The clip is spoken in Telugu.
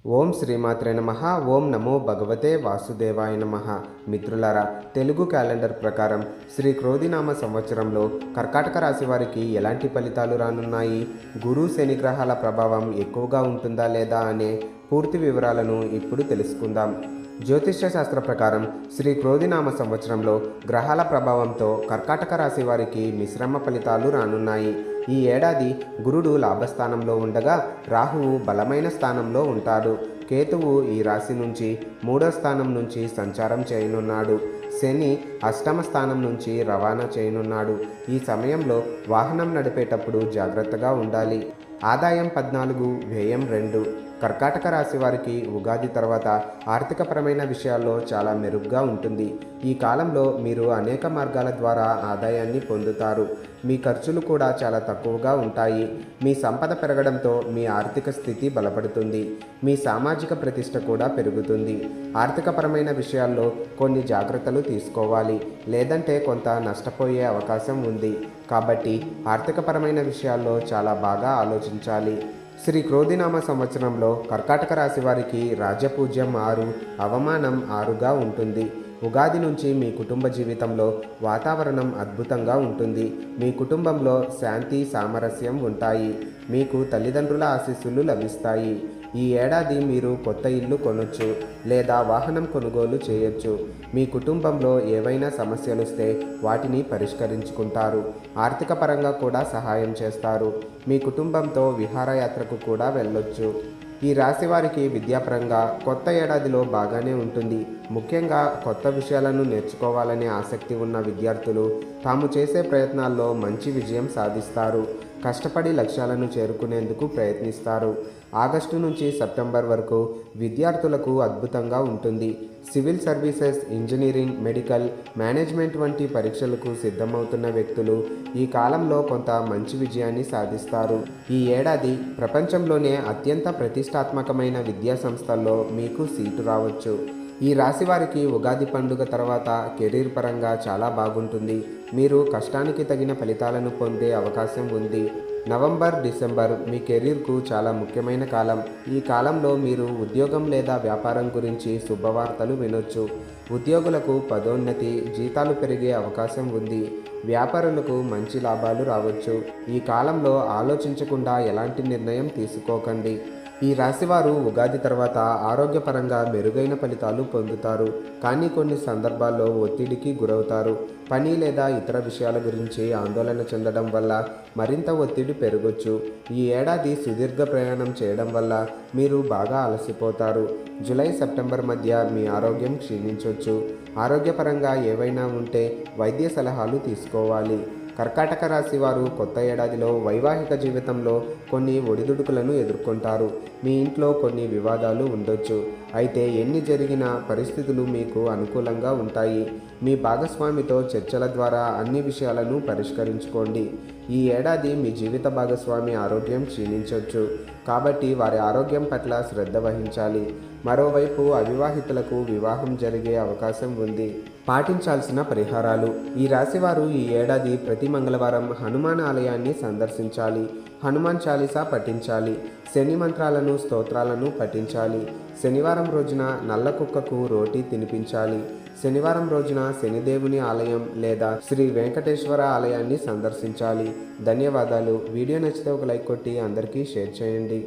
ఓం శ్రీమాత్రే నమః. ఓం నమో భగవతే వాసుదేవాయ నమః. మిత్రులారా, తెలుగు క్యాలెండర్ ప్రకారం శ్రీ క్రోధినామ సంవత్సరంలో కర్కాటక రాశి వారికి ఎలాంటి ఫలితాలు రానున్నాయి, గురు శని గ్రహాల ప్రభావం ఎక్కువగా ఉంటుందా లేదా అనే పూర్తి వివరాలను ఇప్పుడు తెలుసుకుందాం. జ్యోతిష్య శాస్త్ర ప్రకారం శ్రీ క్రోధినామ సంవత్సరంలో గ్రహాల ప్రభావంతో కర్కాటక రాశి వారికి మిశ్రమ ఫలితాలు రానున్నాయి. ఈ ఏడాది గురుడు లాభస్థానంలో ఉండగా రాహువు బలమైన స్థానంలో ఉంటాడు. కేతువు ఈ రాశి నుంచి 3వ స్థానం నుంచి సంచారం చేయనున్నాడు. శని అష్టమ స్థానం నుంచి రవాణా చేయనున్నాడు. ఈ సమయంలో వాహనం నడిపేటప్పుడు జాగ్రత్తగా ఉండాలి. ఆదాయం 14, వ్యయం 2. కర్కాటక రాశి వారికి ఉగాది తర్వాత ఆర్థికపరమైన విషయాల్లో చాలా మెరుగ్గా ఉంటుంది. ఈ కాలంలో మీరు అనేక మార్గాల ద్వారా ఆదాయాన్ని పొందుతారు. మీ ఖర్చులు కూడా చాలా తక్కువగా ఉంటాయి. మీ సంపద పెరగడంతో మీ ఆర్థిక స్థితి బలపడుతుంది. మీ సామాజిక ప్రతిష్ట కూడా పెరుగుతుంది. ఆర్థికపరమైన విషయాల్లో కొన్ని జాగ్రత్తలు తీసుకోవాలి, లేదంటే కొంత నష్టపోయే అవకాశం ఉంది. కాబట్టి ఆర్థికపరమైన విషయాల్లో చాలా బాగా ఆలోచించాలి. శ్రీ క్రోధినామ సంవత్సరంలో కర్కాటక రాశి వారికి రాజ్యపూజ్యం 6, అవమానం 6గా ఉంటుంది. ఉగాది నుంచి మీ కుటుంబ జీవితంలో వాతావరణం అద్భుతంగా ఉంటుంది. మీ కుటుంబంలో శాంతి సామరస్యం ఉంటాయి. మీకు తల్లిదండ్రుల ఆశీస్సులు లభిస్తాయి. ఈ ఏడాది మీరు కొత్త ఇల్లు కొనొచ్చు లేదా వాహనం కొనుగోలు చేయొచ్చు. మీ కుటుంబంలో ఏవైనా సమస్యలు వస్తే వాటిని పరిష్కరించుకుంటారు. ఆర్థిక పరంగా కూడా సహాయం చేస్తారు. మీ కుటుంబంతో విహారయాత్రకు కూడా వెళ్ళొచ్చు. ఈ రాశి వారికి విద్యాపరంగా కొత్త ఏడాదిలో బాగానే ఉంటుంది. ముఖ్యంగా కొత్త విషయాలను నేర్చుకోవాలనే ఆసక్తి ఉన్న విద్యార్థులు తాము చేసే ప్రయత్నాల్లో మంచి విజయం సాధిస్తారు. కష్టపడి లక్ష్యాలను చేరుకునేందుకు ప్రయత్నిస్తారు. ఆగస్టు నుంచి సెప్టెంబర్ వరకు విద్యార్థులకు అద్భుతంగా ఉంటుంది. Civil services, engineering, medical, management వంటి పరీక్షలకు సిద్ధమవుతున్న వ్యక్తులు ఈ కాలంలో కొంత మంచి విజయాన్ని సాధిస్తారు. ఈ ఏడాది ప్రపంచంలోనే అత్యంత ప్రతిష్టాత్మకమైన విద్యా సంస్థల్లో మీకు సీటు రావచ్చు. ఈ రాశి వారికి ఉగాది పండుగ తర్వాత కెరీర్ పరంగా చాలా బాగుంటుంది. మీరు కష్టానికి తగిన ఫలితాలను పొందే అవకాశం ఉంది. నవంబర్, డిసెంబర్ మీ కెరీర్కు చాలా ముఖ్యమైన కాలం. ఈ కాలంలో మీరు ఉద్యోగం లేదా వ్యాపారం గురించి శుభవార్తలు వినొచ్చు. ఉద్యోగులకు పదోన్నతి, జీతాలు పెరిగే అవకాశం ఉంది. వ్యాపారులకు మంచి లాభాలు రావచ్చు. ఈ కాలంలో ఆలోచించకుండా ఎలాంటి నిర్ణయం తీసుకోకండి. ఈ రాశివారు ఉగాది తర్వాత ఆరోగ్యపరంగా మెరుగైన ఫలితాలు పొందుతారు. కానీ కొన్ని సందర్భాల్లో ఒత్తిడికి గురవుతారు. పని లేదా ఇతర విషయాల గురించి ఆందోళన చెందడం వల్ల మరింత ఒత్తిడి పెరగొచ్చు. ఈ ఏడాది సుదీర్ఘ ప్రయాణం చేయడం వల్ల మీరు బాగా అలసిపోతారు. జూలై, సెప్టెంబర్ మధ్య మీ ఆరోగ్యం క్షీణించవచ్చు. ఆరోగ్యపరంగా ఏవైనా ఉంటే వైద్య సలహాలు తీసుకోవాలి. కర్కాటక రాశి వారు కొత్త ఏడాదిలో వైవాహిక జీవితంలో కొన్ని ఒడిదుడుకులను ఎదుర్కొంటారు. మీ ఇంట్లో కొన్ని వివాదాలు ఉండొచ్చు. అయితే ఎన్ని జరిగినా పరిస్థితులు మీకు అనుకూలంగా ఉంటాయి. మీ భాగస్వామితో చర్చల ద్వారా అన్ని విషయాలను పరిష్కరించుకోండి. ఈ ఏడాది మీ జీవిత భాగస్వామి ఆరోగ్యం క్షీణించవచ్చు. కాబట్టి వారి ఆరోగ్యం పట్ల శ్రద్ధ వహించాలి. మరోవైపు అవివాహితులకు వివాహం జరిగే అవకాశం ఉంది. పాటించాల్సిన పరిహారాలు. ఈ రాశివారు ఈ ఏడాది ప్రతి మంగళవారం హనుమాన్ ఆలయాన్ని సందర్శించాలి. హనుమాన్ చాలీసా పఠించాలి. శని మంత్రాలను, స్తోత్రాలను పఠించాలి. శనివారం రోజున నల్ల కుక్కకు రోటీ తినిపించాలి. శనివారం రోజున శనిదేవుని ఆలయం లేదా శ్రీ వెంకటేశ్వర ఆలయాన్ని సందర్శించాలి. ధన్యవాదాలు. వీడియో నచ్చితే ఒక లైక్ కొట్టి అందరికీ షేర్ చేయండి.